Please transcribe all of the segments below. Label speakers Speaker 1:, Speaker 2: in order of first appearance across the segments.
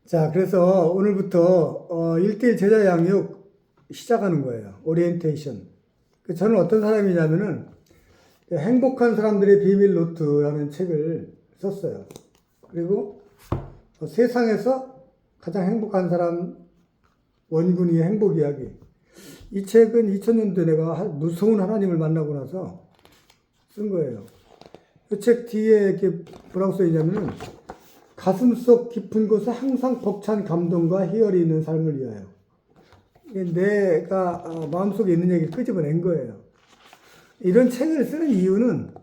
Speaker 1: 자, 그래서 오늘부터 1대1 제자 양육 시작하는 거예요. 오리엔테이션. 저는 어떤 사람이냐면은 행복한 사람들의 비밀 노트라는 책을 썼어요. 그리고 세상에서 가장 행복한 사람 원군이의 행복 이야기. 이 책은 2000년도에 내가 무서운 하나님을 만나고 나서 쓴 거예요. 이 책 뒤에 이렇게 뭐라고 써 있냐면은 가슴속 깊은 곳에 항상 벅찬 감동과 희열이 있는 삶을 위하여. 내가 마음속에 있는 얘기를 끄집어낸 거예요. 이런 책을 쓰는 이유는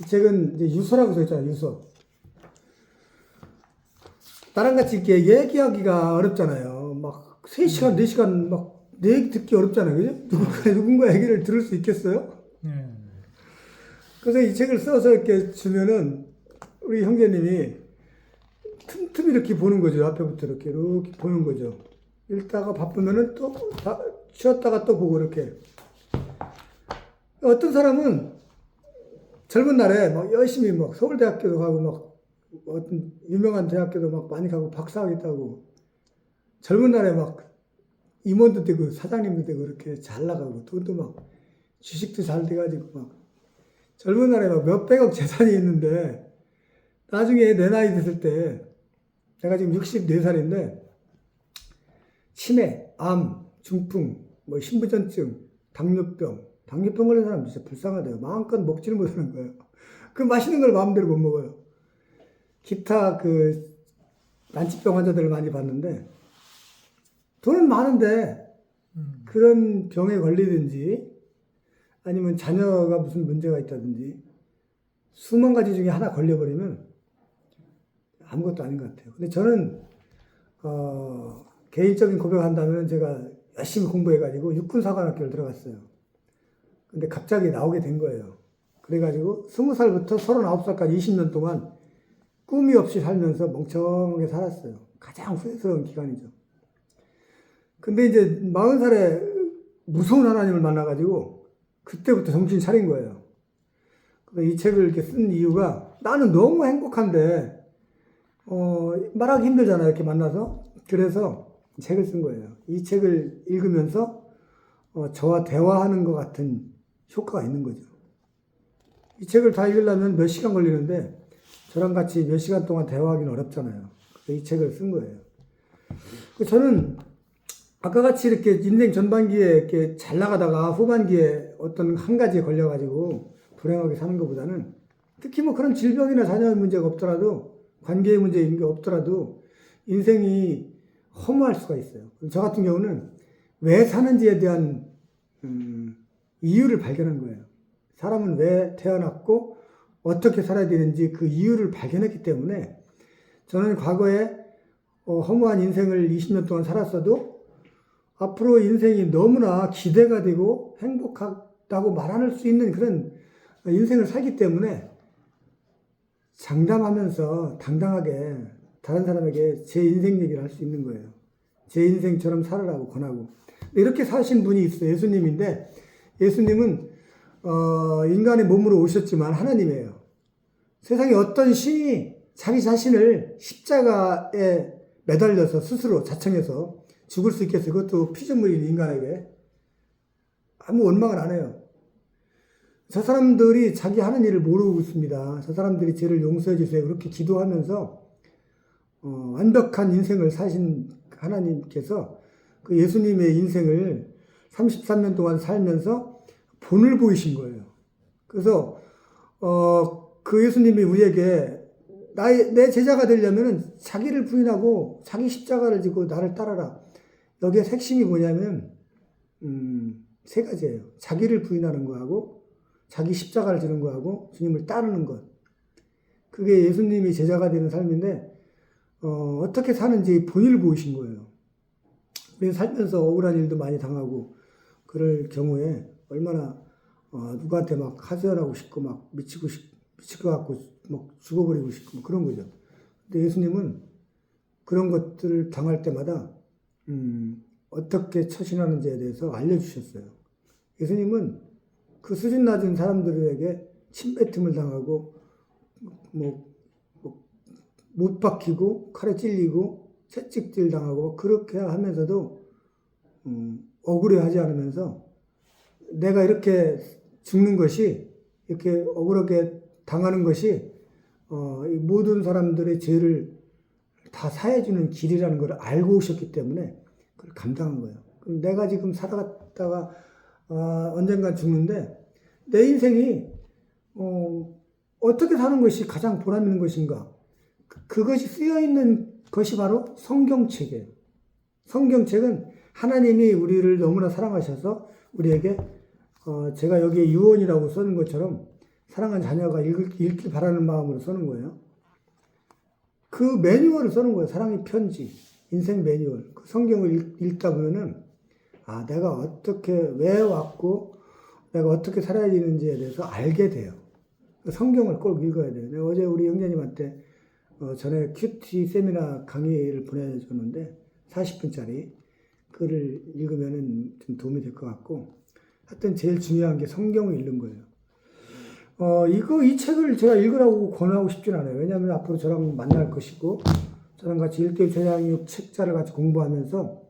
Speaker 1: 이 책은 이제 유서라고 써있잖아요. 유서. 나랑 같이 이렇게 얘기하기가 어렵잖아요. 막 3시간, 4시간 막 내 얘기 듣기 어렵잖아요. 그죠? 누군가 얘기를 들을 수 있겠어요? 그래서 이 책을 써서 이렇게 주면은 우리 형제님이 틈틈이 이렇게 보는 거죠. 앞에부터 이렇게 보는 거죠. 읽다가 바쁘면은 또 쉬었다가 또 보고 이렇게. 어떤 사람은 젊은 날에 막 열심히 막 서울대학교도 가고 막 어떤 유명한 대학교도 막 많이 가고 박사하겠다고 젊은 날에 막 임원도 되고 사장님도 되고 그렇게 잘 나가고 돈도 막 주식도 잘 돼가지고 막 젊은 날에 막 몇백억 재산이 있는데 나중에 내 나이 됐을 때 내가 지금 64살인데 치매, 암, 중풍, 뭐 신부전증, 당뇨병 걸린 사람 진짜 불쌍하대요. 마음껏 먹지를 못하는 거예요. 그 맛있는 걸 마음대로 못 먹어요. 기타 그 난치병 환자들을 많이 봤는데 돈은 많은데 그런 병에 걸리든지 아니면 자녀가 무슨 문제가 있다든지 수만 가지 중에 하나 걸려버리면 아무것도 아닌 것 같아요. 근데 저는 개인적인 고백을 한다면 제가 열심히 공부해가지고 육군사관학교를 들어갔어요. 근데 갑자기 나오게 된 거예요. 그래가지고 20살부터 39살까지 20년 동안 꿈이 없이 살면서 멍청하게 살았어요. 가장 후회스러운 기간이죠. 근데 이제 40살에 무서운 하나님을 만나가지고 그때부터 정신 차린 거예요. 이 책을 이렇게 쓴 이유가 나는 너무 행복한데 말하기 힘들잖아요. 이렇게 만나서. 그래서 책을 쓴 거예요. 이 책을 읽으면서 저와 대화하는 것 같은 효과가 있는 거죠. 이 책을 다 읽으려면 몇 시간 걸리는데 저랑 같이 몇 시간 동안 대화하기는 어렵잖아요. 그래서 이 책을 쓴 거예요. 저는 아까 같이 이렇게 인생 전반기에 이렇게 잘 나가다가 후반기에 어떤 한 가지에 걸려가지고 불행하게 사는 것보다는 특히 뭐 그런 질병이나 자녀의 문제가 없더라도 관계의 문제가 없더라도 인생이 허무할 수가 있어요. 저 같은 경우는 왜 사는지에 대한 이유를 발견한 거예요. 사람은 왜 태어났고 어떻게 살아야 되는지 그 이유를 발견했기 때문에 저는 과거에 허무한 인생을 20년 동안 살았어도 앞으로 인생이 너무나 기대가 되고 행복하다고 말할 수 있는 그런 인생을 살기 때문에 장담하면서 당당하게 다른 사람에게 제 인생 얘기를 할 수 있는 거예요. 제 인생처럼 살으라고 권하고. 이렇게 사신 분이 있어요. 예수님인데 예수님은 인간의 몸으로 오셨지만 하나님이에요. 세상에 어떤 신이 자기 자신을 십자가에 매달려서 스스로 자청해서 죽을 수 있겠어요. 그것도 피조물인 인간에게. 아무 원망을 안 해요. 저 사람들이 자기 하는 일을 모르고 있습니다. 저 사람들이 죄를 용서해 주세요. 그렇게 기도하면서 완벽한 인생을 사신 하나님께서 그 예수님의 인생을 33년 동안 살면서 본을 보이신 거예요. 그래서 그 예수님이 우리에게 내 제자가 되려면 자기를 부인하고 자기 십자가를 지고 나를 따라라. 여기에 핵심이 뭐냐면 3가지예요. 자기를 부인하는 거하고 자기 십자가를 지는 거하고 주님을 따르는 것. 그게 예수님이 제자가 되는 삶인데 어떻게 사는지 본인을 보이신 거예요. 우리는 살면서 억울한 일도 많이 당하고 그럴 경우에 얼마나 누구한테 막 하소연하고 싶고 막 미칠 것 같고 막 죽어버리고 싶고 뭐 그런 거죠. 근데 예수님은 그런 것들을 당할 때마다 어떻게 처신하는지에 대해서 알려주셨어요. 예수님은 그 수준 낮은 사람들에게 침뱉음을 당하고 못 박히고 칼에 찔리고 채찍질 당하고 그렇게 하면서도 억울해하지 않으면서 내가 이렇게 죽는 것이 이렇게 억울하게 당하는 것이 이 모든 사람들의 죄를 다 사해주는 길이라는 걸 알고 오셨기 때문에 그걸 감당한 거예요. 그럼 내가 지금 살아갔다가 언젠간 죽는데 내 인생이 어떻게 사는 것이 가장 보람 있는 것인가? 그것이 쓰여 있는 것이 바로 성경책이에요. 성경책은 하나님이 우리를 너무나 사랑하셔서 우리에게 제가 여기에 유언이라고 써는 것처럼 사랑하는 자녀가 읽길 바라는 마음으로 써는 거예요. 그 매뉴얼을 써는 거예요. 사랑의 편지, 인생 매뉴얼. 그 성경을 읽다 보면은 내가 어떻게 왜 왔고 내가 어떻게 살아야 되는지에 대해서 알게 돼요. 성경을 꼭 읽어야 돼요. 내가 어제 우리 형제님한테 전에 큐티 세미나 강의를 보내줬는데 40분짜리 그를 읽으면은 좀 도움이 될 것 같고 하여튼 제일 중요한 게 성경을 읽는 거예요. 이 책을 제가 읽으라고 권하고 싶진 않아요. 왜냐하면 앞으로 저랑 만날 것이고 저랑 같이 1대1 제자교육 책자를 같이 공부하면서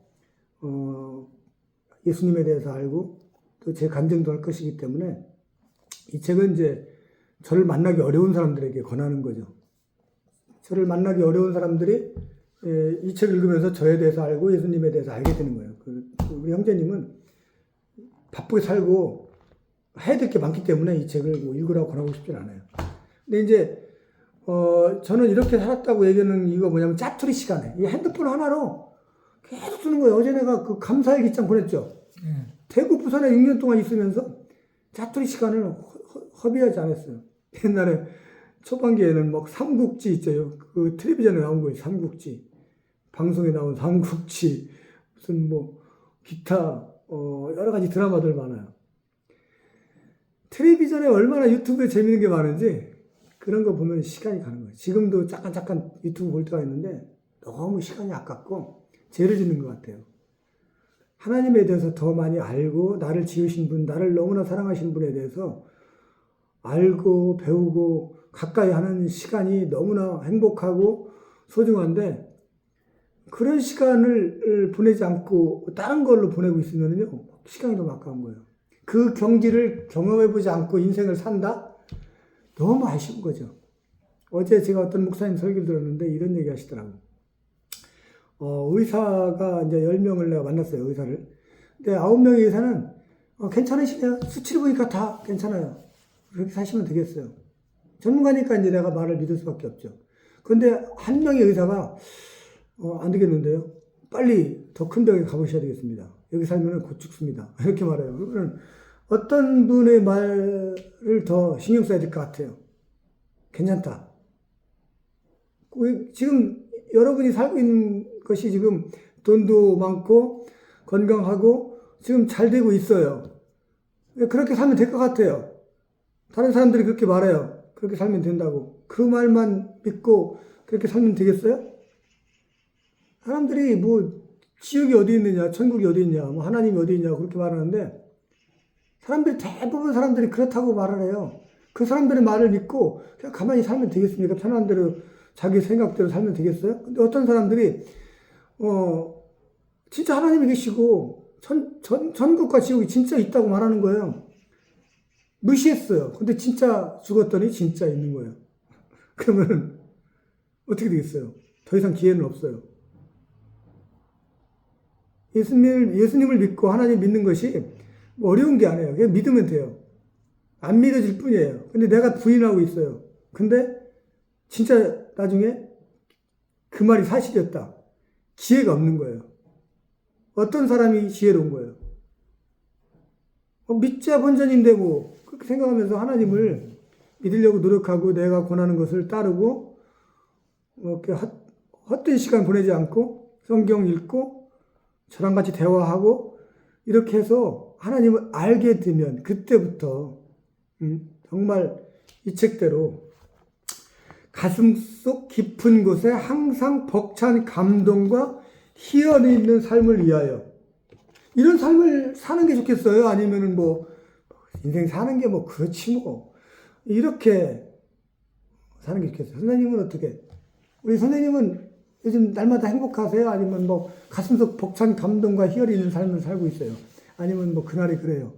Speaker 1: 예수님에 대해서 알고 또 제 간증도 할 것이기 때문에 이 책은 이제 저를 만나기 어려운 사람들에게 권하는 거죠. 저를 만나기 어려운 사람들이 이 책을 읽으면서 저에 대해서 알고 예수님에 대해서 알게 되는 거예요. 우리 형제님은 바쁘게 살고 해야 될 게 많기 때문에 이 책을 뭐 읽으라고 권하고 싶진 않아요. 근데 이제 저는 이렇게 살았다고 얘기하는 이유가 뭐냐면 짜투리 시간에 이 핸드폰 하나로 계속 쓰는 거예요. 어제 내가 그 감사의 기장 보냈죠. 대구 부산에 6년 동안 있으면서 짜투리 시간을 허비하지 않았어요. 옛날에 초반기에는 막 삼국지 있죠. 그 텔레비전에 나온 거예요. 삼국지. 방송에 나온 삼국지. 무슨 뭐 기타 여러 가지 드라마들 많아요. 텔레비전에 얼마나 유튜브에 재밌는 게 많은지 그런 거 보면 시간이 가는 거예요. 지금도 잠깐 유튜브 볼 때가 있는데 너무 시간이 아깝고 죄를 짓는 것 같아요. 하나님에 대해서 더 많이 알고 나를 지으신 분, 나를 너무나 사랑하신 분에 대해서 알고 배우고 가까이 하는 시간이 너무나 행복하고 소중한데 그런 시간을 보내지 않고 다른 걸로 보내고 있으면요 시간이 너무 아까운 거예요. 그 경지를 경험해보지 않고 인생을 산다? 너무 아쉬운 거죠. 어제 제가 어떤 목사님 설교를 들었는데 이런 얘기 하시더라고요. 의사가 이제 10명을 내가 만났어요, 의사를. 근데 9명의 의사는 괜찮으시네요. 수치를 보니까 다 괜찮아요. 그렇게 사시면 되겠어요. 전문가니까 이제 내가 말을 믿을 수밖에 없죠. 그런데 한 명의 의사가 안 되겠는데요. 빨리 더 큰 병에 가보셔야 되겠습니다. 여기 살면 곧 죽습니다. 이렇게 말해요. 그러면 어떤 분의 말을 더 신경 써야 될 것 같아요. 괜찮다. 지금 여러분이 살고 있는 것이 지금 돈도 많고 건강하고 지금 잘 되고 있어요. 그렇게 살면 될 것 같아요. 다른 사람들이 그렇게 말해요. 그렇게 살면 된다고. 그 말만 믿고 그렇게 살면 되겠어요? 사람들이 뭐 지옥이 어디 있느냐, 천국이 어디 있냐, 뭐 하나님이 어디 있냐 그렇게 말하는데 대부분 사람들이 그렇다고 말을 해요. 그 사람들의 말을 믿고 그냥 가만히 살면 되겠습니까? 편한 대로 자기 생각대로 살면 되겠어요? 근데 어떤 사람들이 진짜 하나님이 계시고 천국과 지옥이 진짜 있다고 말하는 거예요. 무시했어요. 근데 진짜 죽었더니 진짜 있는 거예요. 그러면 어떻게 되겠어요? 더 이상 기회는 없어요. 예수님을 믿고 하나님 믿는 것이 뭐 어려운 게 아니에요. 그냥 믿으면 돼요. 안 믿어질 뿐이에요. 근데 내가 부인하고 있어요. 근데 진짜 나중에 그 말이 사실이었다. 기회가 없는 거예요. 어떤 사람이 지혜로운 거예요. 믿자 본전인데 뭐 그렇게 생각하면서 하나님을 믿으려고 노력하고 내가 권하는 것을 따르고 이렇게 헛된 시간 보내지 않고 성경 읽고 저랑 같이 대화하고 이렇게 해서 하나님을 알게 되면 그때부터 정말 이 책대로 가슴속 깊은 곳에 항상 벅찬 감동과 희열이 있는 삶을 위하여 이런 삶을 사는 게 좋겠어요? 아니면은 뭐 인생 사는 게 뭐 그렇지 뭐 이렇게 사는 게 좋겠어요? 선생님은 어떻게? 우리 선생님은 요즘 날마다 행복하세요? 아니면 뭐 가슴속 벅찬 감동과 희열이 있는 삶을 살고 있어요? 아니면 뭐 그날이 그래요?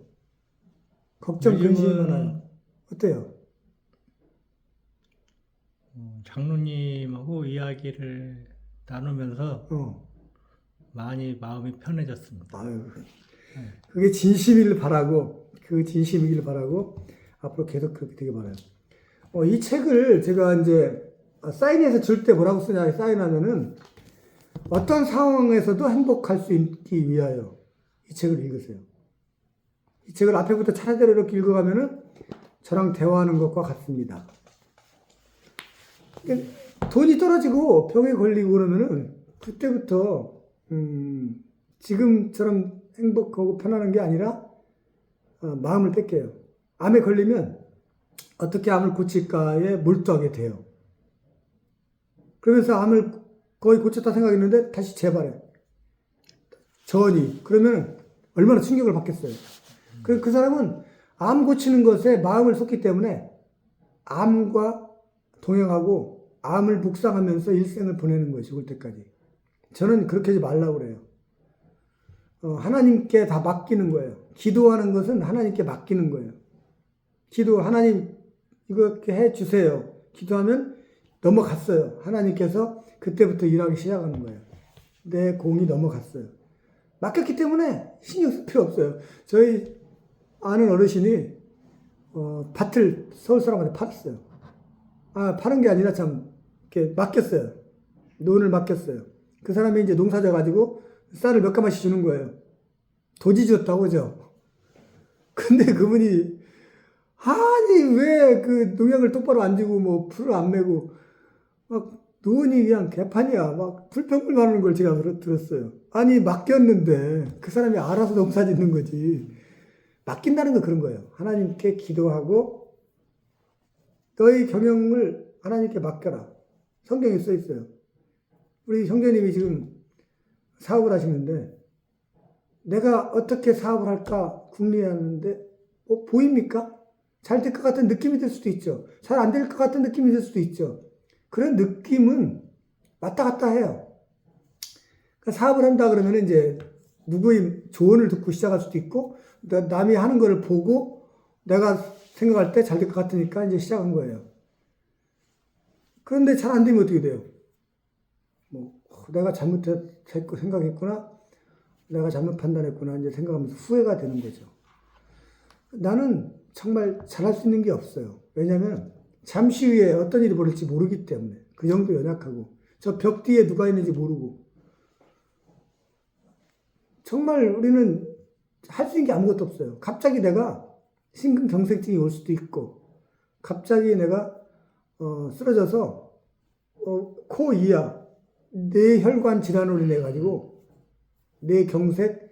Speaker 1: 걱정, 근심이 많아요. 어때요?
Speaker 2: 장로님하고 이야기를 나누면서
Speaker 1: 어.
Speaker 2: 많이 마음이 편해졌습니다.
Speaker 1: 아유, 그게 진심이길 바라고, 그 진심이길 바라고, 앞으로 계속 그렇게 되길 바라요. 이 책을 제가 이제 사인해서 줄 때 뭐라고 쓰냐, 사인하면은 어떤 상황에서도 행복할 수 있기 위하여 이 책을 읽으세요. 이 책을 앞에부터 차례대로 이렇게 읽어가면은 저랑 대화하는 것과 같습니다. 그러니까 돈이 떨어지고 병에 걸리고 그러면은 그때부터 지금처럼 행복하고 편안한 게 아니라 마음을 뺏겨요. 암에 걸리면 어떻게 암을 고칠까에 몰두하게 돼요. 그러면서 암을 거의 고쳤다 생각했는데 다시 재발해. 전이. 그러면 얼마나 충격을 받겠어요. 그 사람은 암 고치는 것에 마음을 쏟기 때문에 암과 동행하고 암을 묵상하면서 일생을 보내는 거예요. 죽을 때까지. 저는 그렇게 하지 말라고 그래요. 하나님께 다 맡기는 거예요. 기도하는 것은 하나님께 맡기는 거예요. 하나님 이렇게 해 주세요. 기도하면 넘어갔어요. 하나님께서 그때부터 일하기 시작하는 거예요. 내 공이 넘어갔어요. 맡겼기 때문에 신경 쓸 필요 없어요. 저희 아는 어르신이 밭을 서울 사람한테 팔았어요. 파는 게 아니라 참 이렇게 맡겼어요. 논을 맡겼어요. 그 사람이 이제 농사져 가지고 쌀을 몇 가마씩 주는 거예요. 도지 줬다고 그죠? 근데 그분이 아니 왜 그 농약을 똑바로 안 주고 뭐 풀을 안 메고 막 논이 그냥 개판이야. 막 불평불만하는 걸 제가 들었어요. 아니 맡겼는데 그 사람이 알아서 농사 짓는 거지. 맡긴다는 건 그런 거예요. 하나님께 기도하고 너의 경영을 하나님께 맡겨라. 성경에 써 있어요. 우리 형제님이 지금 사업을 하시는데 내가 어떻게 사업을 할까 궁리하는데 보입니까? 잘 될 것 같은 느낌이 들 수도 있죠. 잘 안 될 것 같은 느낌이 들 수도 있죠. 그런 느낌은 왔다 갔다 해요. 그러니까 사업을 한다 그러면 이제 누구의 조언을 듣고 시작할 수도 있고 남이 하는 거를 보고 내가 생각할 때 잘 될 것 같으니까 이제 시작한 거예요. 그런데 잘 안 되면 어떻게 돼요? 내가 잘못했고 생각했구나. 내가 잘못 판단했구나. 이제 생각하면서 후회가 되는 거죠. 나는 정말 잘할 수 있는 게 없어요. 왜냐하면 잠시 후에 어떤 일이 벌어질지 모르기 때문에 그 정도 연약하고 저 벽 뒤에 누가 있는지 모르고 정말 우리는 할 수 있는 게 아무것도 없어요. 갑자기 내가 심근경색증이 올 수도 있고 갑자기 내가 쓰러져서 코 이하 뇌혈관 질환으로 인해 가지고 뇌경색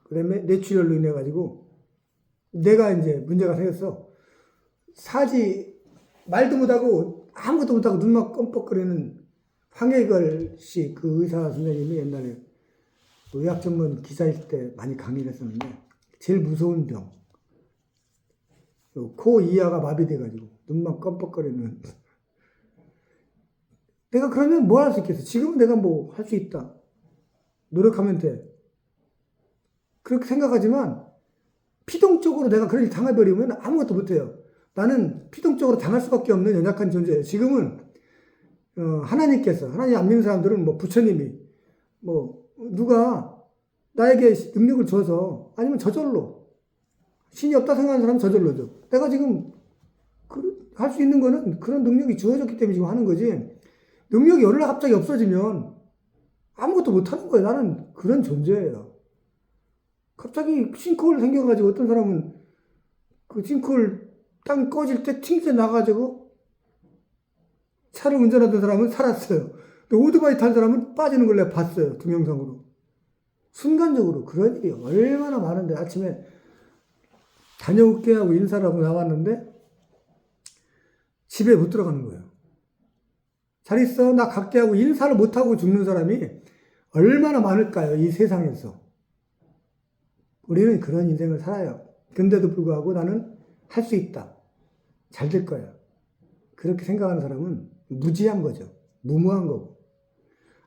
Speaker 1: 그다음에 뇌출혈로 인해 가지고 내가 이제 문제가 생겼어. 말도 못하고 아무것도 못하고 눈만 껌뻑거리는 황해걸 씨 그 의사 선생님이 옛날에 의학 전문 기자일 때 많이 강의를 했었는데 제일 무서운 병. 코 이하가 마비돼가지고 눈만 껌뻑거리는. 내가 그러면 뭘 할 수 있겠어? 지금은 내가 뭐 할 수 있다. 노력하면 돼. 그렇게 생각하지만 피동적으로 내가 그런 일 당해버리면 아무것도 못해요. 나는 피동적으로 당할 수밖에 없는 연약한 존재예요. 지금은 하나님 안 믿는 사람들은 뭐 부처님이 뭐 누가 나에게 능력을 줘서 아니면 저절로 신이 없다 생각하는 사람은 저절로 줘. 내가 지금 할 수 있는 거는 그런 능력이 주어졌기 때문에 지금 하는 거지. 능력이 어느 날 갑자기 없어지면 아무것도 못하는 거예요. 나는 그런 존재예요. 갑자기 싱크홀 생겨가지고 어떤 사람은 그 싱크홀 땅 꺼질 때 튕겨 나가지고 차를 운전하던 사람은 살았어요. 근데 오토바이 탄 사람은 빠지는 걸 내가 봤어요. 동영상으로. 순간적으로 그런 일이 얼마나 많은데 아침에 다녀올게 하고 인사를 하고 나왔는데 집에 못 들어가는 거예요. 잘 있어 나 갈게 하고 인사를 못하고 죽는 사람이 얼마나 많을까요? 이 세상에서. 우리는 그런 인생을 살아요. 근데도 불구하고 나는 할 수 있다. 잘 될 거야. 그렇게 생각하는 사람은 무지한 거죠. 무모한 거고.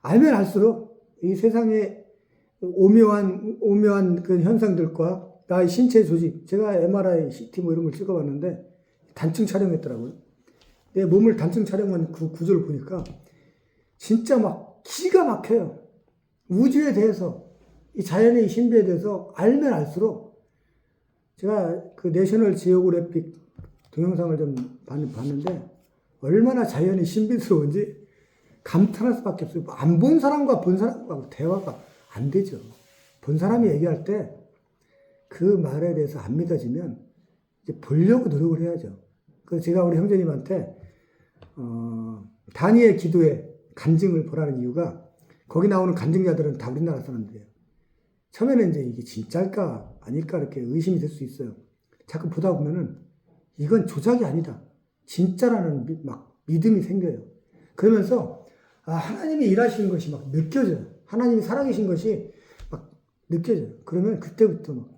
Speaker 1: 알면 알수록 이 세상에 오묘한 그 현상들과 나의 신체 조직, 제가 MRI, CT 뭐 이런 걸 찍어봤는데 단층 촬영했더라고요. 내 몸을 단층 촬영한 그 구조를 보니까 진짜 막 기가 막혀요. 우주에 대해서, 이 자연의 신비에 대해서 알면 알수록 제가 그 내셔널 지오그래픽 동영상을 좀 봤는데 얼마나 자연이 신비스러운지 감탄할 수밖에 없어요. 안 본 사람과 본 사람과 대화가 안 되죠. 본 사람이 얘기할 때 그 말에 대해서 안 믿어지면 이제 보려고 노력을 해야죠. 그래서 제가 우리 형제님한테 다니엘 기도에 간증을 보라는 이유가 거기 나오는 간증자들은 다 우리나라 사람들이에요. 처음에는 이제 이게 진짜일까 아닐까 이렇게 의심이 될 수 있어요. 자꾸 보다 보면은 이건 조작이 아니다. 진짜라는 막 믿음이 생겨요. 그러면서 하나님이 일하시는 것이 막 느껴져요. 하나님이 살아계신 것이 막 느껴져요. 그러면 그때부터 막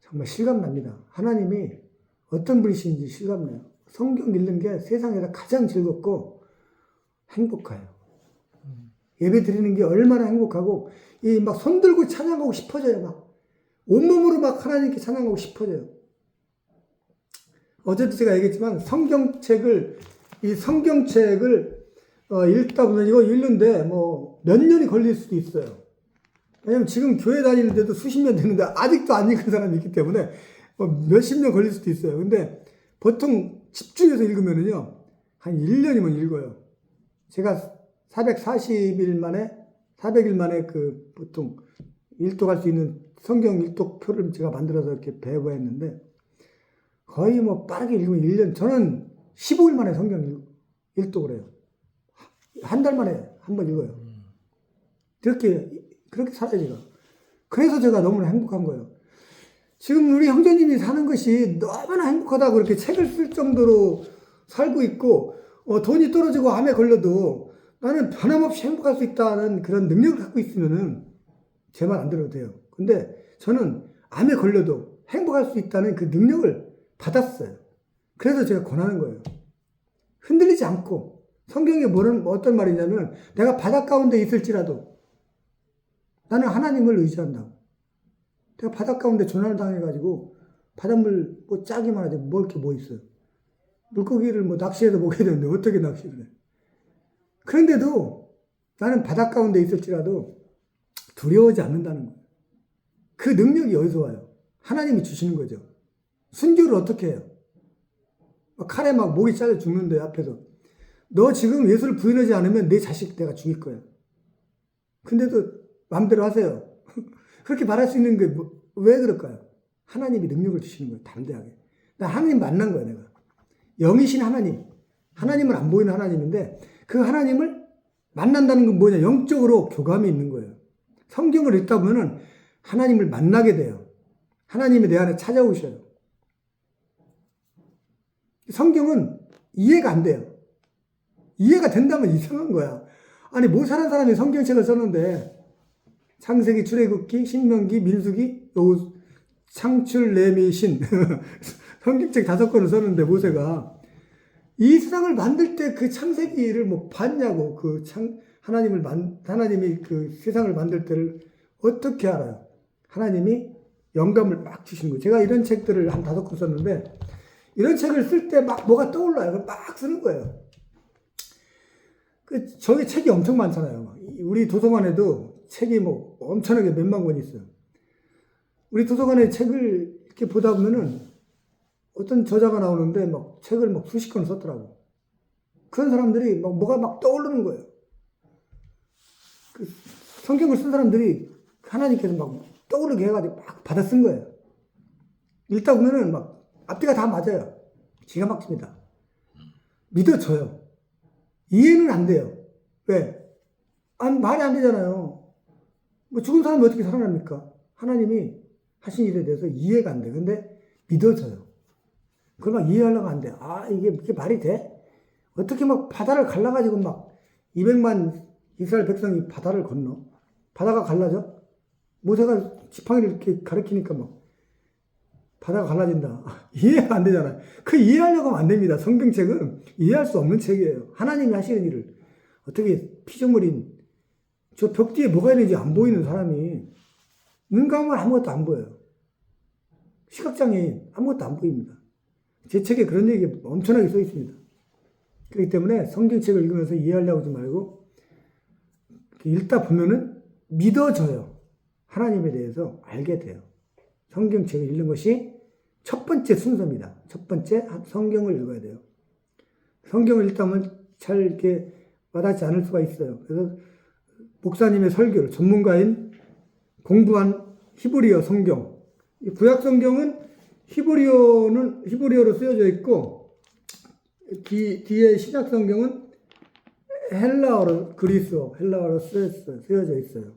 Speaker 1: 정말 실감납니다. 하나님이 어떤 분이신지 실감나요. 성경 읽는 게 세상에서 가장 즐겁고 행복해요. 예배 드리는 게 얼마나 행복하고 이 막 손들고 찬양하고 싶어져요. 막 온몸으로 막 하나님께 찬양하고 싶어져요. 어제도 제가 얘기했지만 성경책을 읽다 보면 이거 읽는데 뭐 몇 년이 걸릴 수도 있어요. 왜냐면 지금 교회 다니는데도 수십 년 됐는데 아직도 안 읽은 사람이 있기 때문에 몇십 년 걸릴 수도 있어요. 근데 보통 집중해서 읽으면은요, 한 1년이면 읽어요. 제가 440일 만에 그 보통 일독할 수 있는 성경 일독표를 제가 만들어서 이렇게 배부했는데 거의 뭐 빠르게 읽으면 1년, 저는 15일 만에 성경 일독을 해요. 한 달 만에 한 번 읽어요. 그렇게 살아요, 제가. 그래서 제가 너무나 행복한 거예요. 지금 우리 형제님이 사는 것이 너무나 행복하다고 이렇게 책을 쓸 정도로 살고 있고, 돈이 떨어지고 암에 걸려도 나는 변함없이 행복할 수 있다는 그런 능력을 갖고 있으면은 제 말 안 들어도 돼요. 근데 저는 암에 걸려도 행복할 수 있다는 그 능력을 받았어요. 그래서 제가 권하는 거예요. 흔들리지 않고, 성경에 어떤 말이냐면, 내가 바닷 가운데 있을지라도 나는 하나님을 의지한다고. 내가 바닷 가운데 조난을 당해가지고, 바닷물 뭐 짜기만 하지, 뭐 있어요. 물고기를 뭐 낚시해서 먹어야 되는데, 어떻게 낚시를 해? 그런데도 나는 바닷 가운데 있을지라도 두려워하지 않는다는 거예요. 그 능력이 어디서 와요? 하나님이 주시는 거죠. 순교를 어떻게 해요? 칼에 막 목이 잘려 죽는데 앞에서 너 지금 예수를 부인하지 않으면 내 자식 내가 죽일 거야. 근데도 마음대로 하세요. 그렇게 말할 수 있는 게 왜 그럴까요? 하나님이 능력을 주시는 거예요. 담대하게. 나 하나님 만난 거야, 내가. 영이신 하나님. 하나님은 안 보이는 하나님인데 그 하나님을 만난다는 건 뭐냐? 영적으로 교감이 있는 거예요. 성경을 읽다 보면은 하나님을 만나게 돼요. 하나님이 내 안에 찾아오셔요. 성경은 이해가 안 돼요. 이해가 된다면 이상한 거야. 아니, 못 사는 사람이 성경책을 썼는데, 창세기, 출애굽기, 신명기, 민수기, 창출, 레미, 신. 성경책 5권을 썼는데, 모세가. 이 세상을 만들 때 그 창세기를 뭐 봤냐고, 하나님이 그 세상을 만들 때를 어떻게 알아요? 하나님이 영감을 막 주시는 거예요. 제가 이런 책들을 한 5권 썼는데, 이런 책을 쓸 때 막 뭐가 떠올라요. 막 쓰는 거예요. 저기 책이 엄청 많잖아요. 우리 도서관에도 책이 뭐 엄청나게 몇만 권이 있어요. 우리 도서관에 책을 이렇게 보다 보면은 어떤 저자가 나오는데 막 책을 막 수십 권을 썼더라고. 그런 사람들이 막 뭐가 막 떠오르는 거예요. 그 성경을 쓴 사람들이 하나님께서 막 떠오르게 해가지고 막 받아 쓴 거예요. 읽다 보면은 막 앞뒤가 다 맞아요. 기가 막힙니다. 믿어져요. 이해는 안 돼요. 왜? 말이 안 되잖아요. 뭐 죽은 사람이 어떻게 살아납니까? 하나님이 하신 일에 대해서 이해가 안 돼. 근데 믿어져요. 그걸 막 이해하려고 안 돼. 이게 말이 돼? 어떻게 막 바다를 갈라가지고 막 200만 이스라엘 백성이 바다를 건너? 바다가 갈라져? 모세가 지팡이를 이렇게 가리키니까 막 바다가 갈라진다. 이해가 안 되잖아요. 그 이해하려고 하면 안 됩니다. 성경책은 이해할 수 없는 책이에요. 하나님이 하시는 일을. 어떻게 피조물인 저 벽 뒤에 뭐가 있는지 안 보이는 사람이 눈 감으면 아무것도 안 보여요. 시각장애인 아무것도 안 보입니다. 제 책에 그런 얘기 엄청나게 써 있습니다. 그렇기 때문에 성경책을 읽으면서 이해하려고 하지 말고 읽다 보면은 믿어져요. 하나님에 대해서 알게 돼요. 성경책을 읽는 것이 첫 번째 순서입니다. 첫 번째 성경을 읽어야 돼요. 성경을 읽다 보면 잘 이렇게 와닿지 않을 수가 있어요. 그래서 목사님의 설교를 전문가인 공부한 히브리어 성경, 구약 성경은 히브리어로 쓰여져 있고 뒤에 신약 성경은 헬라어로 헬라어로 쓰여져 있어요.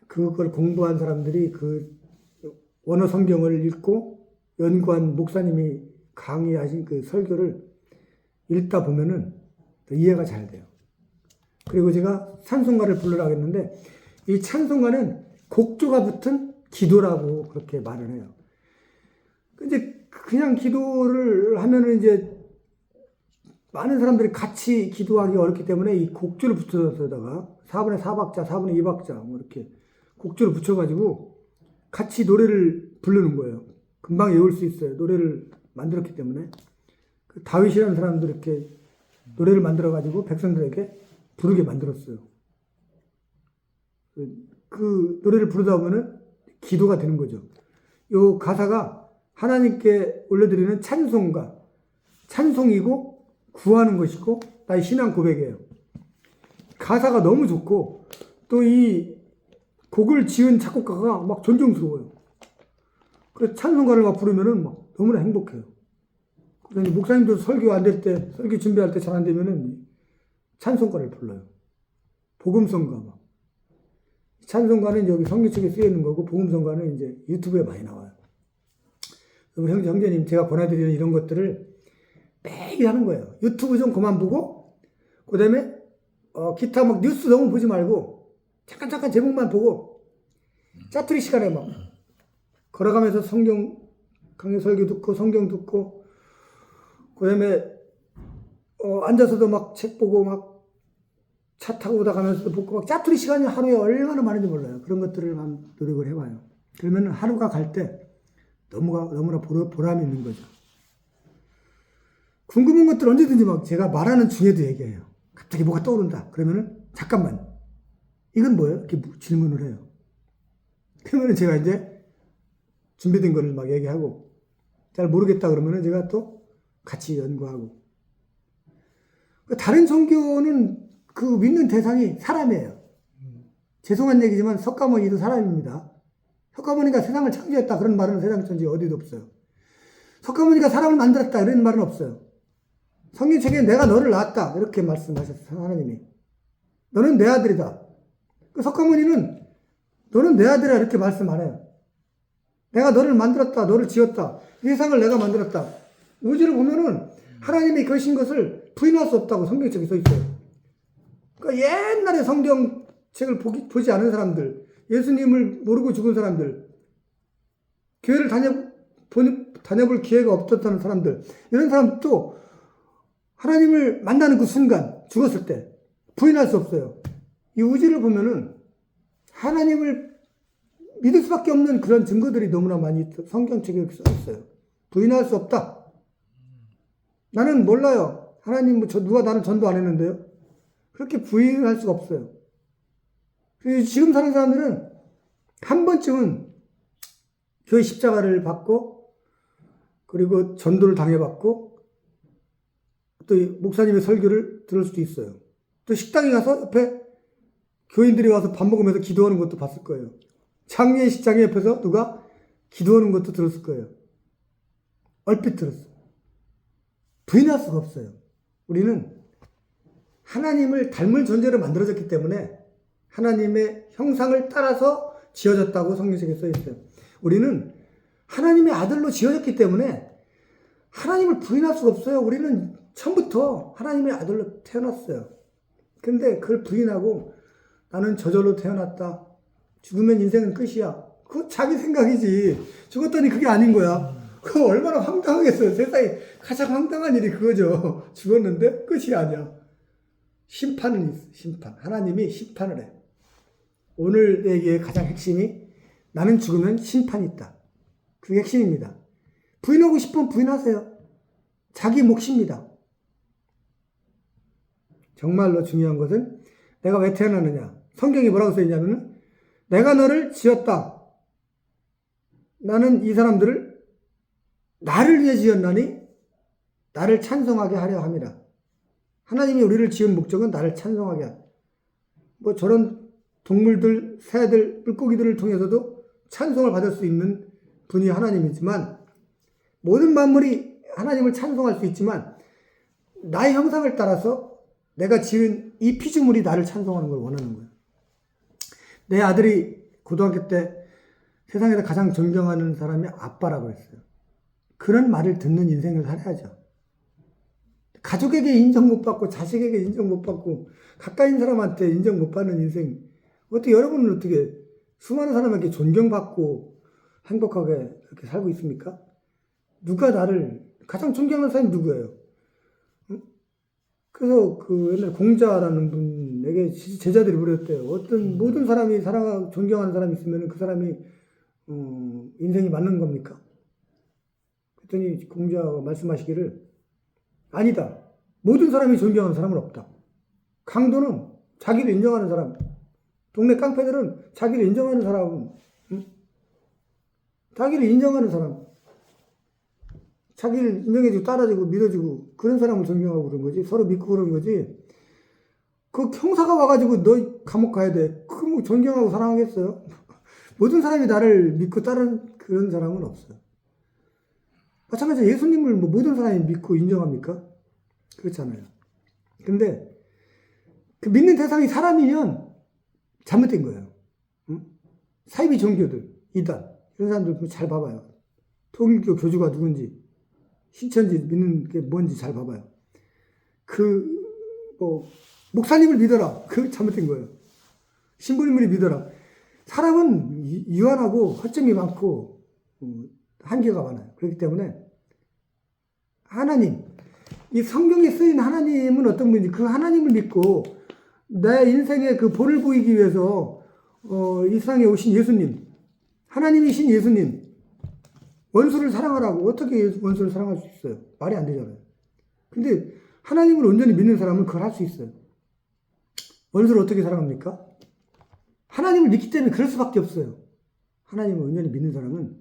Speaker 1: 그걸 공부한 사람들이 그 원어 성경을 읽고 연구한 목사님이 강의하신 그 설교를 읽다 보면은 더 이해가 잘 돼요. 그리고 제가 찬송가를 부르라고 했는데 이 찬송가는 곡조가 붙은 기도라고 그렇게 말을 해요. 근데 그냥 기도를 하면은 이제 많은 사람들이 같이 기도하기 어렵기 때문에 이 곡조를 붙여서다가 4분의 4박자, 4분의 2박자 뭐 이렇게 곡조를 붙여가지고 같이 노래를 부르는 거예요. 금방 외울 수 있어요. 노래를 만들었기 때문에. 그 다윗이라는 사람도 이렇게 노래를 만들어가지고 백성들에게 부르게 만들었어요. 그 노래를 부르다 보면은 기도가 되는 거죠. 요 가사가 하나님께 올려드리는 찬송이고 구하는 것이고 나의 신앙 고백이에요. 가사가 너무 좋고 또 이 곡을 지은 작곡가가 막 존경스러워요. 그래서 찬송가를 막 부르면은 막 너무나 행복해요. 그래서 목사님도 설교 안 될 때, 설교 준비할 때 잘 안 되면은 찬송가를 불러요. 복음성가 막. 찬송가는 여기 성경책에 쓰여 있는 거고 복음성가는 이제 유튜브에 많이 나와요. 우리 형제님 제가 보내드리는 이런 것들을 매일 하는 거예요. 유튜브 좀 그만 보고 그 다음에 기타 막 뉴스 너무 보지 말고 잠깐 제목만 보고 짜투리 시간에 막 걸어가면서 성경 강의 설교 듣고 성경 듣고 그 다음에 앉아서도 막 책 보고 막 차 타고 오다 가면서도 보고 막 짜투리 시간이 하루에 얼마나 많은지 몰라요. 그런 것들을 노력을 해봐요. 그러면 하루가 갈 때 너무나 보람이 있는 거죠. 궁금한 것들 언제든지 막 제가 말하는 중에도 얘기해요. 갑자기 뭐가 떠오른다. 그러면은 잠깐만. 이건 뭐예요? 이렇게 질문을 해요. 그러면은 제가 이제 준비된 거를 막 얘기하고 잘 모르겠다 그러면은 제가 또 같이 연구하고. 다른 종교는 그 믿는 대상이 사람이에요. 죄송한 얘기지만 석가모니도 사람입니다. 석가모니가 세상을 창조했다 그런 말은 세상 천지에 어디도 없어요. 석가모니가 사람을 만들었다 이런 말은 없어요. 성경책에 내가 너를 낳았다 이렇게 말씀하셨어요. 하나님이. 너는 내 아들이다. 그 석가모니는 너는 내 아들이야 이렇게 말씀 안 해요. 내가 너를 만들었다. 너를 지었다. 이 세상을 내가 만들었다. 우주를 보면은 하나님이 계신 것을 부인할 수 없다고 성경책에 써 있어요. 그러니까 옛날에 성경책을 보지 않은 사람들, 예수님을 모르고 죽은 사람들, 교회를 다녀볼 기회가 없었던 사람들, 이런 사람도 하나님을 만나는 그 순간, 죽었을 때 부인할 수 없어요. 이 우주를 보면은 하나님을 믿을 수밖에 없는 그런 증거들이 너무나 많이 성경책에 써 있어요. 부인할 수 없다. 나는 몰라요. 하나님, 누가 나를 전도 안 했는데요. 그렇게 부인할 수가 없어요. 지금 사는 사람들은 한 번쯤은 교회 십자가를 받고, 그리고 전도를 당해봤고, 또 목사님의 설교를 들을 수도 있어요. 또 식당에 가서 옆에 교인들이 와서 밥 먹으면서 기도하는 것도 봤을 거예요. 장례 식장에 옆에서 누가 기도하는 것도 들었을 거예요. 얼핏 들었어요. 부인할 수가 없어요. 우리는 하나님을 닮을 존재로 만들어졌기 때문에 하나님의 형상을 따라서 지어졌다고 성경책에 써 있어요. 우리는 하나님의 아들로 지어졌기 때문에 하나님을 부인할 수가 없어요. 우리는 처음부터 하나님의 아들로 태어났어요. 근데 그걸 부인하고 나는 저절로 태어났다. 죽으면 인생은 끝이야. 그거 자기 생각이지. 죽었더니 그게 아닌 거야. 그거 얼마나 황당하겠어요. 세상에 가장 황당한 일이 그거죠. 죽었는데 끝이 아니야. 심판은 있어. 심판. 하나님이 심판을 해. 오늘 얘기의 가장 핵심이 나는 죽으면 심판이 있다. 그게 핵심입니다. 부인하고 싶으면 부인하세요. 자기 몫입니다. 정말로 중요한 것은 내가 왜 태어나느냐. 성경이 뭐라고 써있냐면 내가 너를 지었다. 나는 이 사람들을 나를 위해 지었나니 나를 찬송하게 하려 함이라. 하나님이 우리를 지은 목적은 나를 찬송하게 하라. 뭐 저런 동물들, 새들, 물고기들을 통해서도 찬송을 받을 수 있는 분이 하나님이지만 모든 만물이 하나님을 찬송할 수 있지만 나의 형상을 따라서 내가 지은 이 피조물이 나를 찬송하는 걸 원하는 거예요. 내 아들이 고등학교 때 세상에서 가장 존경하는 사람이 아빠라고 했어요. 그런 말을 듣는 인생을 살아야죠. 가족에게 인정 못 받고 자식에게 인정 못 받고 가까이 있는 사람한테 인정 못 받는 인생, 어떻게 여러분은 어떻게 수많은 사람에게 존경받고 행복하게 이렇게 살고 있습니까? 누가 나를 가장 존경하는 사람이 누구예요? 그래서 그 옛날 공자라는 분에게 제자들이 물었대요. 모든 사람이 사랑하고 존경하는 사람이 있으면 그 사람이 인생이 맞는 겁니까? 그랬더니 공자가 말씀하시기를 아니다. 모든 사람이 존경하는 사람은 없다. 강도는 자기를 인정하는 사람, 동네 깡패들은 자기를 인정하는 사람, 자기를 인정하는 사람, 자기를 인정해주고 따라주고 믿어주고 그런 사람을 존경하고 그런 거지. 서로 믿고 그런 거지. 그 형사가 와가지고 너 감옥 가야 돼. 그럼 존경하고 사랑하겠어요? 모든 사람이 나를 믿고 따르는 그런 사람은 없어요. 마찬가지로 예수님을 뭐 모든 사람이 믿고 인정합니까? 그렇잖아요. 근데 그 믿는 대상이 사람이면 잘못된 거예요. 응? 사이비 종교들, 이단 이런 사람들 잘 봐봐요. 통일교 교주가 누군지, 신천지 믿는 게 뭔지 잘 봐봐요. 목사님을 믿어라. 그거 잘못된 거예요. 신부님을 믿어라. 사람은 유한하고 허점이 많고 한계가 많아요. 그렇기 때문에 하나님, 이 성경에 쓰인 하나님은 어떤 분인지 그 하나님을 믿고 내 인생에 그 본을 보이기 위해서 이 세상에 오신 예수님, 하나님이신 예수님, 원수를 사랑하라고 어떻게 원수를 사랑할 수 있어요? 말이 안 되잖아요. 근데 하나님을 온전히 믿는 사람은 그걸 할 수 있어요. 원수를 어떻게 사랑합니까? 하나님을 믿기 때문에 그럴 수밖에 없어요. 하나님을 온전히 믿는 사람은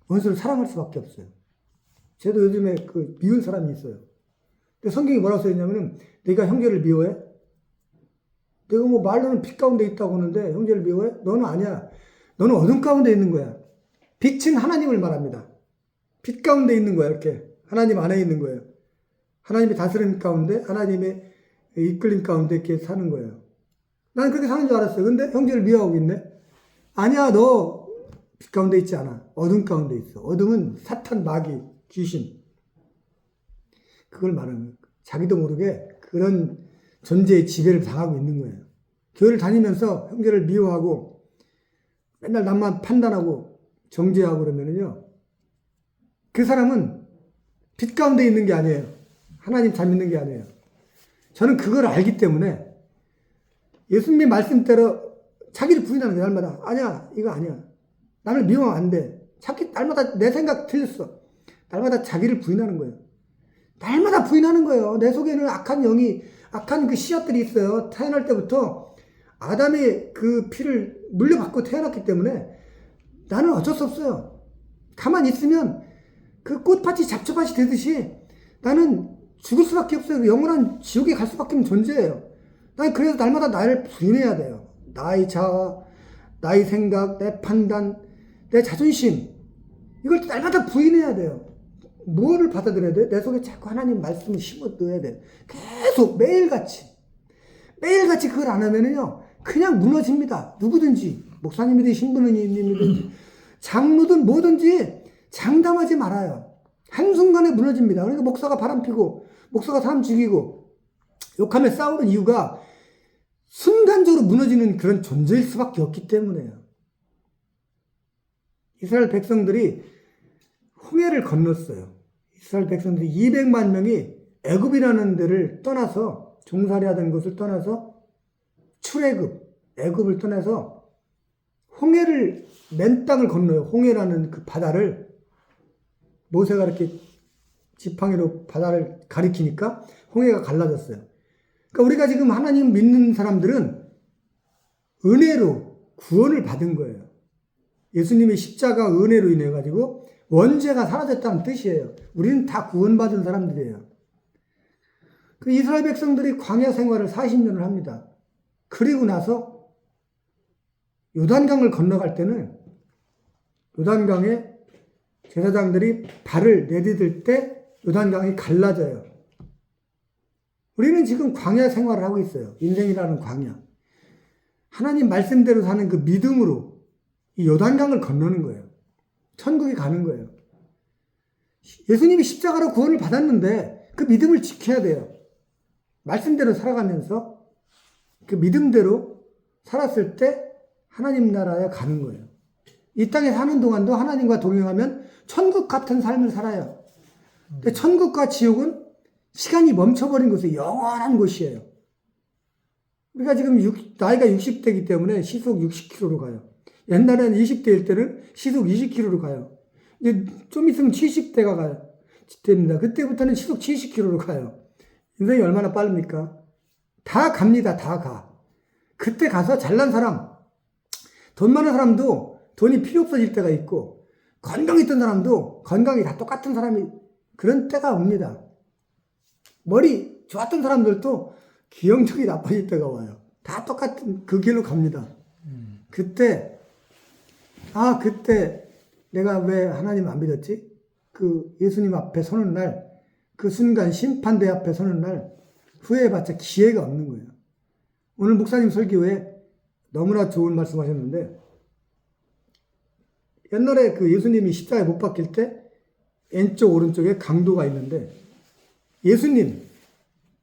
Speaker 1: 원수를 사랑할 수밖에 없어요. 저도 요즘에 미운 사람이 있어요. 근데 성경이 뭐라고 써있냐면은 네가 형제를 미워해? 내가 뭐 말로는 빛 가운데 있다고 하는데 형제를 미워해? 너는 아니야. 너는 어둠 가운데 있는 거야. 빛은 하나님을 말합니다. 빛 가운데 있는 거야. 이렇게 하나님 안에 있는 거예요. 하나님의 다스림 가운데, 하나님의 이끌림 가운데 이렇게 사는 거예요. 난 그렇게 사는 줄 알았어요. 근데 형제를 미워하고 있네? 아니야, 너 빛 가운데 있지 않아. 어둠 가운데 있어. 어둠은 사탄, 마귀, 귀신. 그걸 말하는 거예요. 자기도 모르게 그런 존재의 지배를 당하고 있는 거예요. 교회를 다니면서 형제를 미워하고 맨날 남만 판단하고 정죄하고 그러면은요, 그 사람은 빛 가운데 있는 게 아니에요. 하나님 잘 믿는 게 아니에요. 저는 그걸 알기 때문에 예수님의 말씀대로 자기를 부인하는 거예요, 날마다. 아니야, 이거 아니야. 남을 미워하면 안 돼. 자기, 날마다 내 생각 틀렸어. 날마다 자기를 부인하는 거예요. 날마다 부인하는 거예요. 내 속에는 악한 영이, 악한 그 씨앗들이 있어요. 태어날 때부터 아담의 그 피를 물려받고 태어났기 때문에 나는 어쩔 수 없어요. 가만히 있으면 그 꽃밭이 잡초밭이 되듯이 나는 죽을 수밖에 없어요. 영원한 지옥에 갈 수밖에 없는 존재예요. 난 그래서 날마다 나를 부인해야 돼요. 나의 자아, 나의 생각, 내 판단, 내 자존심, 이걸 날마다 부인해야 돼요. 뭐를 받아들여야 돼? 내 속에 자꾸 하나님 말씀을 심어 넣어야 돼. 계속 매일같이 그걸 안 하면은요, 그냥 무너집니다. 누구든지, 목사님이든 신부님이든 장로든 뭐든지 장담하지 말아요. 한순간에 무너집니다. 그러니까 목사가 바람피고 목사가 사람 죽이고 욕하며 싸우는 이유가 순간적으로 무너지는 그런 존재일 수밖에 없기 때문에요. 이스라엘 백성들이 홍해를 건넜어요. 이스라엘 백성들이 200만 명이 애굽이라는 데를 떠나서 종살이하던 것을 떠나서 출애굽, 애굽을 떠나서 홍해를 맨 땅을 건너요. 홍해라는 그 바다를 모세가 이렇게 지팡이로 바다를 가리키니까 홍해가 갈라졌어요. 그러니까 우리가 지금 하나님 믿는 사람들은 은혜로 구원을 받은 거예요. 예수님의 십자가 은혜로 인해 가지고 원죄가 사라졌다는 뜻이에요. 우리는 다 구원받은 사람들이에요. 그 이스라엘 백성들이 광야 생활을 40년을 합니다. 그리고 나서 요단강을 건너갈 때는 요단강에 제사장들이 발을 내디딜 때 요단강이 갈라져요. 우리는 지금 광야 생활을 하고 있어요. 인생이라는 광야. 하나님 말씀대로 사는 그 믿음으로 이 요단강을 건너는 거예요. 천국에 가는 거예요. 예수님이 십자가로 구원을 받았는데 그 믿음을 지켜야 돼요. 말씀대로 살아가면서 그 믿음대로 살았을 때 하나님 나라에 가는 거예요. 이 땅에 사는 동안도 하나님과 동행하면 천국 같은 삶을 살아요. 근데 천국과 지옥은 시간이 멈춰버린 곳이 영원한 곳이에요. 우리가 지금 나이가 60대이기 때문에 시속 60km로 가요. 옛날에는 20대일 때는 시속 20km로 가요. 이제 좀 있으면 70대가 됩니다. 그때부터는 시속 70km로 가요. 인생이 얼마나 빠릅니까? 다 갑니다. 다 가. 그때 가서 잘난 사람, 돈 많은 사람도 돈이 필요 없어질 때가 있고, 건강했던 사람도 건강이 다 똑같은 사람이 그런 때가 옵니다. 머리 좋았던 사람들도 기억력이 나빠질 때가 와요. 다 똑같은 그 길로 갑니다. 그때 내가 왜 하나님 안 믿었지? 그 예수님 앞에 서는 날, 그 순간 심판대 앞에 서는 날 후회해봤자 기회가 없는 거예요. 오늘 목사님 설교에 너무나 좋은 말씀 하셨는데, 옛날에 그 예수님이 십자가에 못 박힐 때 왼쪽 오른쪽에 강도가 있는데, 예수님,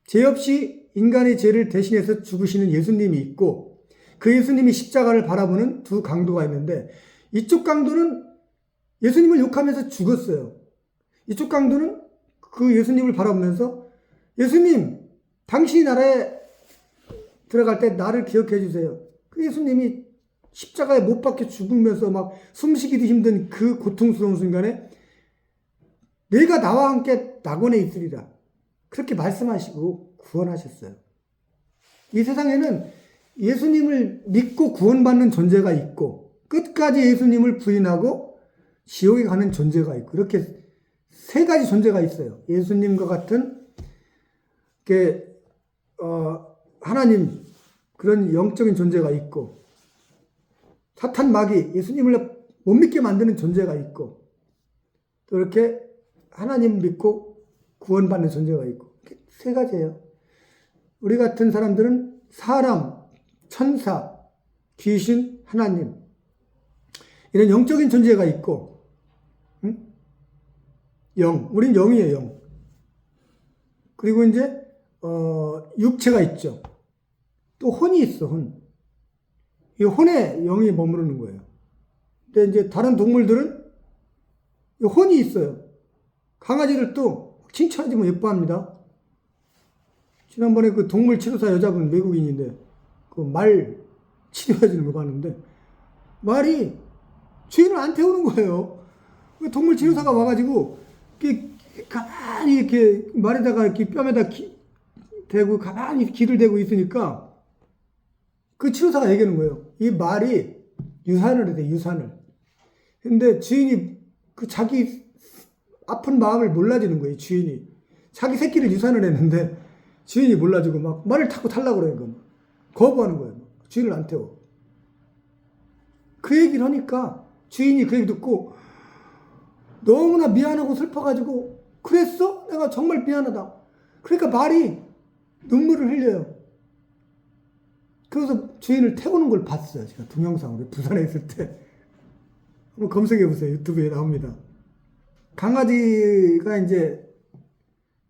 Speaker 1: 죄 없이 인간의 죄를 대신해서 죽으시는 예수님이 있고, 그 예수님이 십자가를 바라보는 두 강도가 있는데, 이쪽 강도는 예수님을 욕하면서 죽었어요. 이쪽 강도는 그 예수님을 바라보면서, 예수님, 당신이 나라에 들어갈 때 나를 기억해 주세요. 그 예수님이 십자가에 못 박혀 죽으면서 막 숨쉬기도 힘든 그 고통스러운 순간에 내가 나와 함께 낙원에 있으리라. 그렇게 말씀하시고 구원하셨어요. 이 세상에는 예수님을 믿고 구원받는 존재가 있고, 끝까지 예수님을 부인하고 지옥에 가는 존재가 있고, 이렇게 세 가지 존재가 있어요. 예수님과 같은 하나님, 그런 영적인 존재가 있고, 사탄 마귀, 예수님을 못 믿게 만드는 존재가 있고, 또 이렇게 하나님 믿고 구원받는 존재가 있고, 세 가지예요. 우리 같은 사람들은 사람, 천사, 귀신, 하나님, 이런 영적인 존재가 있고, 영, 우린 영이에요, 영. 그리고 이제 육체가 있죠. 또 혼이 있어, 혼. 이 혼에 영이 머무르는 거예요. 근데 이제 다른 동물들은 혼이 있어요. 강아지들도 칭찬해주면 예뻐합니다. 지난번에 그 동물 치료사 여자분 외국인인데 그 말 치료해주는 거 봤는데 말이 주인을 안 태우는 거예요. 동물 치료사가 와가지고 가만히 이렇게 말에다가 이렇게 뺨에다 대고 가만히 기를 대고 있으니까 그 치료사가 얘기하는 거예요. 이 말이 유산을 해야 돼, 유산을. 근데 주인이 그 자기 아픈 마음을 몰라주는 거예요, 주인이. 자기 새끼를 유산을 했는데 주인이 몰라주고 막 말을 타고 타려고 그러니까 거부하는 거예요. 주인을 안 태워. 그 얘기를 하니까 주인이 그 얘기 듣고 너무나 미안하고 슬퍼가지고, 그랬어? 내가 정말 미안하다. 그러니까 말이 눈물을 흘려요. 그래서 주인을 태우는 걸 봤어요. 제가 동영상으로 부산에 있을 때. 한번 검색해 보세요. 유튜브에 나옵니다. 강아지가 이제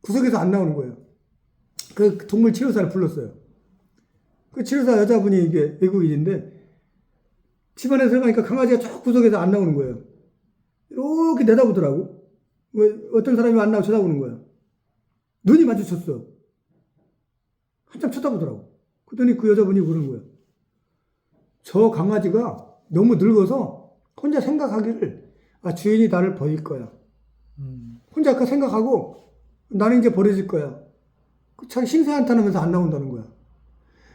Speaker 1: 구석에서 안 나오는 거예요. 그 동물 치료사를 불렀어요. 그 치료사 여자분이 이게 외국인인데 집안에 들어가니까 강아지가 쭉 구석에서 안 나오는 거예요. 이렇게 내다보더라고. 왜 어떤 사람이 안 나오고 쳐다보는 거예요. 눈이 마주쳤어. 한참 쳐다보더라고. 그랬더니 그 여자분이 그러는 거야. 저 강아지가 너무 늙어서 혼자 생각하기를 주인이 나를 버릴 거야. 혼자 그 생각하고 나는 이제 버려질 거야. 자기 신세 한탄하면서 안 나온다는 거야.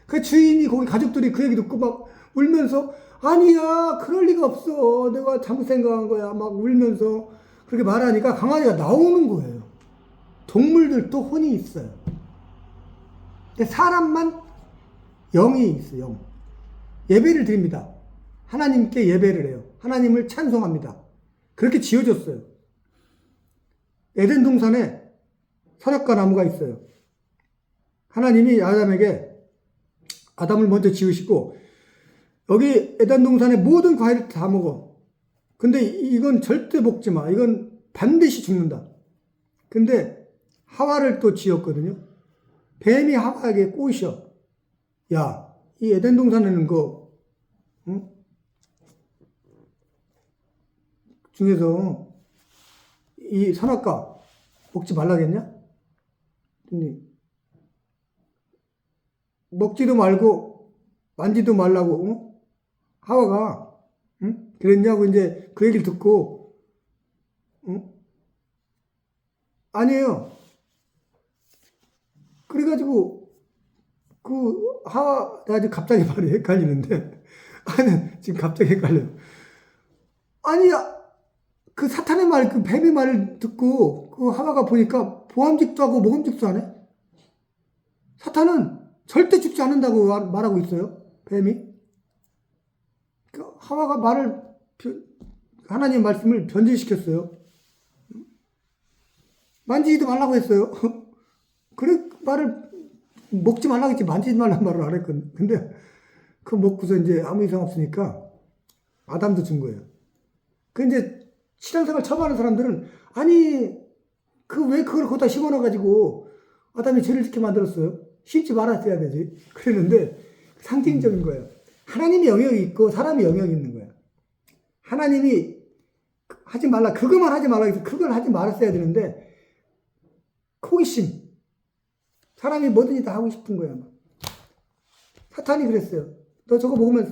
Speaker 1: 그 주인이 거기 가족들이 그 얘기 듣고 막 울면서 아니야 그럴 리가 없어 내가 잘못 생각한 거야 막 울면서 그렇게 말하니까 강아지가 나오는 거예요. 동물들도 혼이 있어요. 근데 사람만 영이 있어요. 영. 예배를 드립니다. 하나님께 예배를 해요. 하나님을 찬송합니다. 그렇게 지어졌어요. 에덴 동산에 선악과 나무가 있어요. 하나님이 아담을 먼저 지으시고 여기 에덴 동산의 모든 과일을 다 먹어. 근데 이건 절대 먹지 마. 이건 반드시 죽는다. 근데 하와를 또 지었거든요. 뱀이 하와에게 꼬셔. 야, 이 에덴 동산에는 응? 중에서 이 선악과 먹지 말라겠냐? 먹지도 말고 만지도 말라고 응? 하와가 응? 그랬냐고 이제 그 얘기를 듣고 응? 아니에요. 그래가지고 그 하와 내가 지금 갑자기 말이 헷갈리는데 아니 지금 갑자기 헷갈려요. 아니야 그 사탄의 말, 그 뱀의 말을 듣고 그 하와가 보니까 보암직도 하고 먹음직도 안 해. 사탄은 절대 죽지 않는다고 말하고 있어요. 뱀이. 그 하와가 하나님 말씀을 변질시켰어요. 만지지도 말라고 했어요. 그래 말을 먹지 말라고 했지 만지지 말라는 말을 안 했거든. 근데 그거 먹고서 이제 아무 이상 없으니까 아담도 준 거예요. 그 이제 신앙생활 처음 하는 사람들은 아니 왜 그걸 거기다 심어놔가지고 아담이 죄를 짓게 만들었어요? 심지 말았어야 되지. 그랬는데 상징적인 거예요. 하나님이 영역이 있고 사람이 영역이 있는 거예요. 하나님이 하지 말라 그것만 하지 말라 해서 그걸 하지 말았어야 되는데 호기심 사람이 뭐든지 다 하고 싶은 거야. 사탄이 그랬어요. 너 저거 먹으면